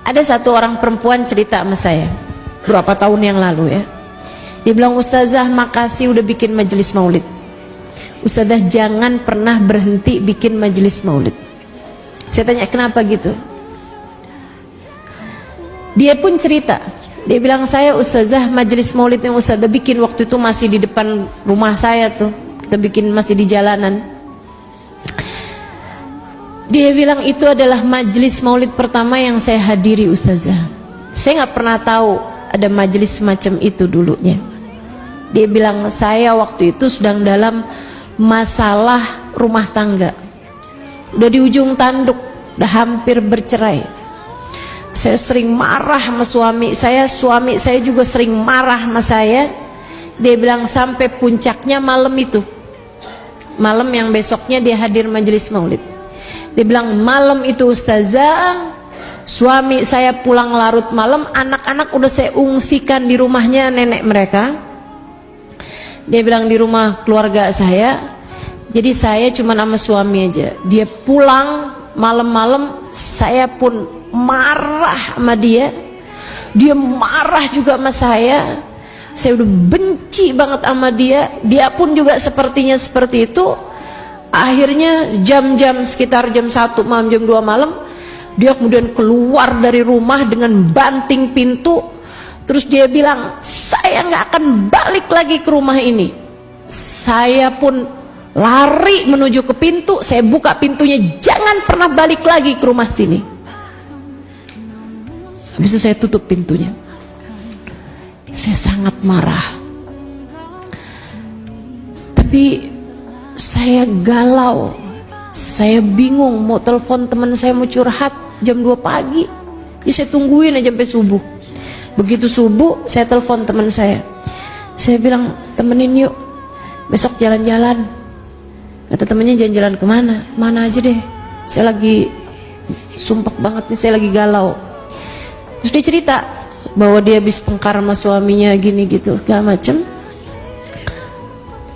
Ada satu orang perempuan cerita sama saya berapa tahun yang lalu ya. Dia bilang, "Ustazah, makasih udah bikin majelis maulid. Ustazah, jangan pernah berhenti bikin majelis maulid." Saya tanya, "Kenapa gitu?" Dia pun cerita. Dia bilang, "Saya Ustazah, majelis maulid yang Ustazah bikin waktu itu masih di depan rumah saya tuh. Kita bikin masih di jalanan." Dia bilang itu adalah majelis maulid pertama yang saya hadiri Ustazah. Saya nggak pernah tahu ada majelis semacam itu dulunya. Dia bilang, saya waktu itu sedang dalam masalah rumah tangga. Udah di ujung tanduk, udah hampir bercerai. Saya sering marah sama suami saya juga sering marah sama saya. Dia bilang sampai puncaknya malam itu. Malam yang besoknya dia hadir majelis maulid. Dia bilang, malam itu Ustazah, suami saya pulang larut malam, anak-anak udah saya ungsikan di rumahnya nenek mereka. Dia bilang di rumah keluarga saya, jadi saya cuma sama suami aja. Dia pulang malam-malam, saya pun marah sama dia. Dia marah juga sama saya. Saya udah benci banget sama dia. Dia pun juga sepertinya seperti itu. Akhirnya jam-jam sekitar jam 1 malam, jam 2 malam, dia kemudian keluar dari rumah dengan banting pintu. Terus dia bilang, saya nggak akan balik lagi ke rumah ini. Saya pun lari menuju ke pintu. Saya buka pintunya, jangan pernah balik lagi ke rumah sini. Habis itu saya tutup pintunya. Saya sangat marah. Tapi saya galau, saya bingung mau telepon teman saya mau curhat jam 2 pagi. Jadi saya tungguin aja sampai subuh. Begitu subuh saya telepon teman saya. Saya bilang, temenin yuk, besok jalan-jalan. Kata temennya, jalan-jalan kemana? Mana aja deh, saya lagi sumpek banget nih, saya lagi galau. Terus dia cerita bahwa dia habis tengkar sama suaminya gini gitu, segala macem.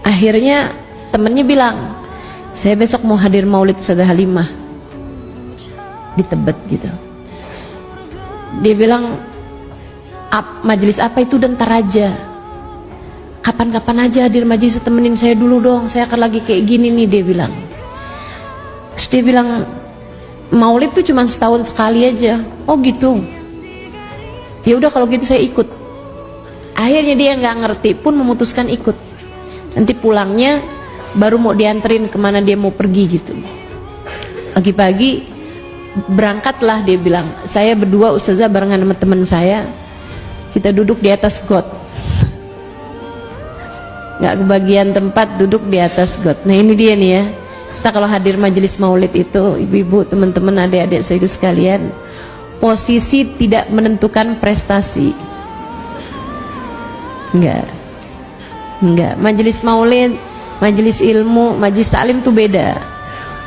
Akhirnya temennya bilang, saya besok mau hadir maulid Ustazah Halimah di Tebet gitu. Dia bilang, majelis apa itu? Dan ntar aja, kapan-kapan aja hadir majelis, temenin saya dulu dong, saya akan lagi kayak gini nih, dia bilang. Terus dia bilang, maulid tuh cuma setahun sekali aja. Oh gitu, ya udah kalau gitu saya ikut. Akhirnya dia nggak ngerti pun memutuskan ikut. Nanti pulangnya baru mau dianterin kemana dia mau pergi gitu. Pagi-pagi berangkatlah, dia bilang, saya berdua Ustazah barengan sama teman saya, kita duduk di atas got, nggak kebagian tempat, duduk di atas got. Nah ini dia nih ya, kita kalau hadir majelis maulid itu, ibu-ibu, teman-teman, adik-adik saudara sekalian, posisi tidak menentukan prestasi. Enggak, majelis maulid, majelis ilmu, majelis taklim itu beda.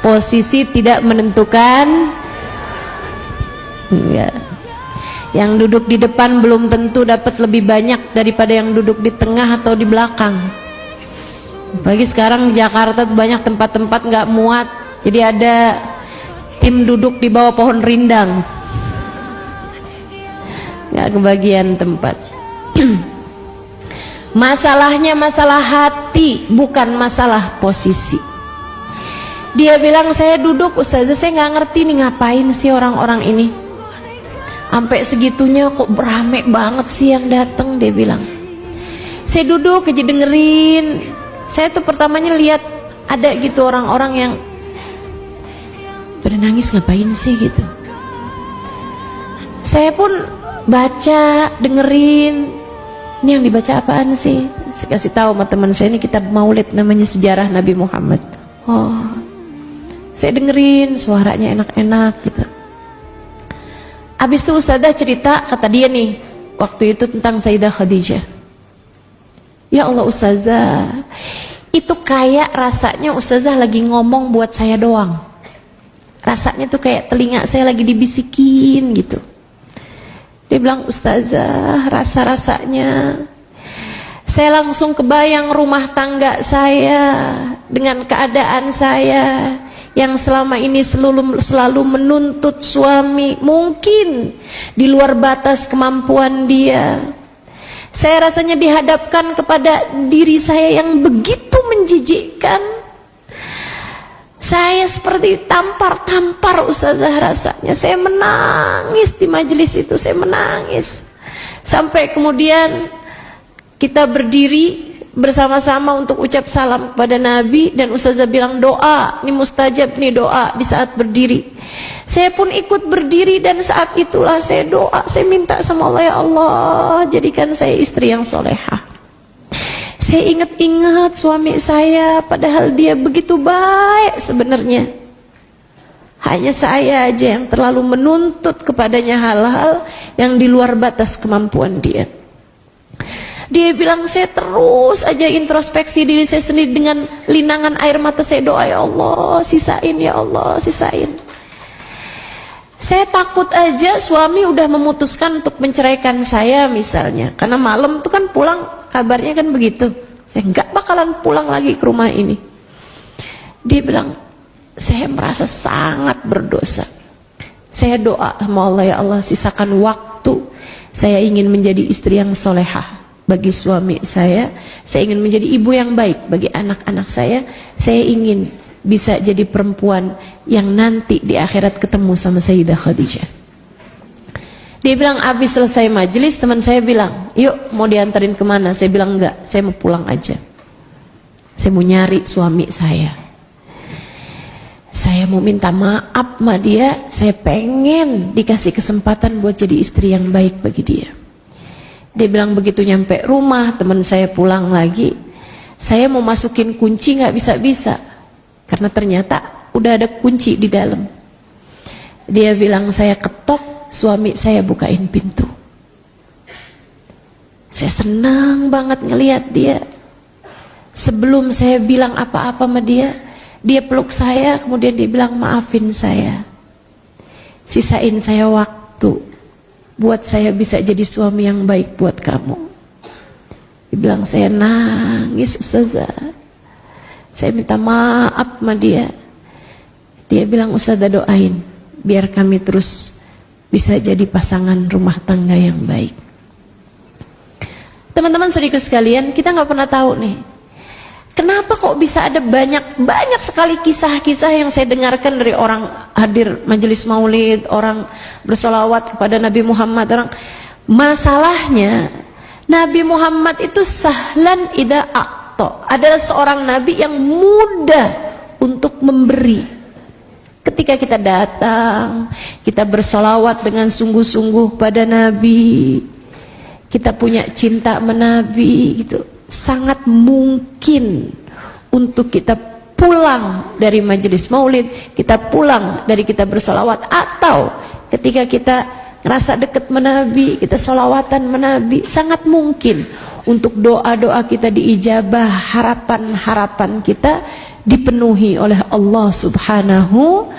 Posisi tidak menentukan. Enggak. Yang duduk di depan belum tentu dapat lebih banyak daripada yang duduk di tengah atau di belakang. Apalagi sekarang di Jakarta banyak tempat-tempat nggak muat, jadi ada tim duduk di bawah pohon rindang, nggak kebagian tempat. Masalahnya masalah hati, bukan masalah posisi. Dia bilang, saya duduk Ustazah, saya nggak ngerti nih ngapain sih orang-orang ini, sampai segitunya kok berame banget sih yang datang. Dia bilang, saya duduk aja dengerin. Saya tuh pertamanya lihat ada gitu orang-orang yang pada nangis, ngapain sih gitu. Saya pun baca, dengerin. Ini yang dibaca apaan sih? Saya kasih tahu sama teman saya, ini kitab maulid namanya Sejarah Nabi Muhammad. Oh, saya dengerin, suaranya enak-enak gitu. Habis itu Ustazah cerita, kata dia nih, waktu itu tentang Sayyidah Khadijah. Ya Allah Ustazah, itu kayak rasanya Ustazah lagi ngomong buat saya doang. Rasanya tuh kayak telinga saya lagi dibisikin gitu. Dia bilang, Ustazah, rasa-rasanya saya langsung kebayang rumah tangga saya dengan keadaan saya yang selama ini selalu menuntut suami, mungkin di luar batas kemampuan dia. Saya rasanya dihadapkan kepada diri saya yang begitu menjijikkan. Saya seperti tampar-tampar ustazah rasanya. Saya menangis di majelis itu, saya menangis. Sampai kemudian kita berdiri bersama-sama untuk ucap salam kepada Nabi, dan ustazah bilang doa, ini mustajab nih doa di saat berdiri. Saya pun ikut berdiri, dan saat itulah saya doa, saya minta sama Allah, ya Allah jadikan saya istri yang solehah. Saya ingat-ingat suami saya, padahal dia begitu baik sebenarnya. Hanya saya aja yang terlalu menuntut kepadanya hal-hal yang di luar batas kemampuan dia. Dia bilang, saya terus aja introspeksi diri saya sendiri dengan linangan air mata. Saya doa, ya Allah sisain, ya Allah sisain. Saya takut aja suami udah memutuskan untuk menceraikan saya misalnya, karena malam itu kan pulang kabarnya kan begitu, saya nggak bakalan pulang lagi ke rumah ini. Dia bilang, saya merasa sangat berdosa. Saya doa sama Allah, ya Allah sisakan waktu, saya ingin menjadi istri yang solehah bagi suami saya ingin menjadi ibu yang baik bagi anak-anak saya ingin bisa jadi perempuan yang nanti di akhirat ketemu sama Sayyidah Khadijah. Dia bilang, habis selesai majelis, teman saya bilang, yuk mau diantarin kemana? Saya bilang, enggak, saya mau pulang aja, saya mau nyari suami saya mau minta maaf sama dia, saya pengen dikasih kesempatan buat jadi istri yang baik bagi dia. Dia bilang, begitu nyampe rumah, teman saya pulang lagi, saya mau masukin kunci nggak bisa-bisa, karena ternyata udah ada kunci di dalam. Dia bilang, saya ketok, suami saya bukain pintu. Saya senang banget ngelihat dia. Sebelum saya bilang apa-apa sama dia, dia peluk saya, kemudian dia bilang, maafin saya, sisain saya waktu buat saya bisa jadi suami yang baik buat kamu. Dia bilang, saya nangis ustazah, saya minta maaf sama dia. Dia bilang, ustazah doain biar kami terus bisa jadi pasangan rumah tangga yang baik. Teman-teman saudaraku sekalian, kita nggak pernah tahu nih, kenapa kok bisa ada banyak sekali kisah-kisah yang saya dengarkan dari orang hadir majelis maulid, orang bersolawat kepada Nabi Muhammad. Masalahnya Nabi Muhammad itu sahlan idza a'ta, adalah seorang nabi yang mudah untuk memberi. Ketika kita datang, kita bersolawat dengan sungguh-sungguh pada Nabi, kita punya cinta sama Nabi gitu, sangat mungkin untuk kita pulang dari majelis maulid, kita pulang dari kita bersolawat, atau ketika kita ngerasa dekat menabi, kita solawatan menabi, sangat mungkin untuk doa-doa kita diijabah, harapan-harapan kita dipenuhi oleh Allah Subhanahu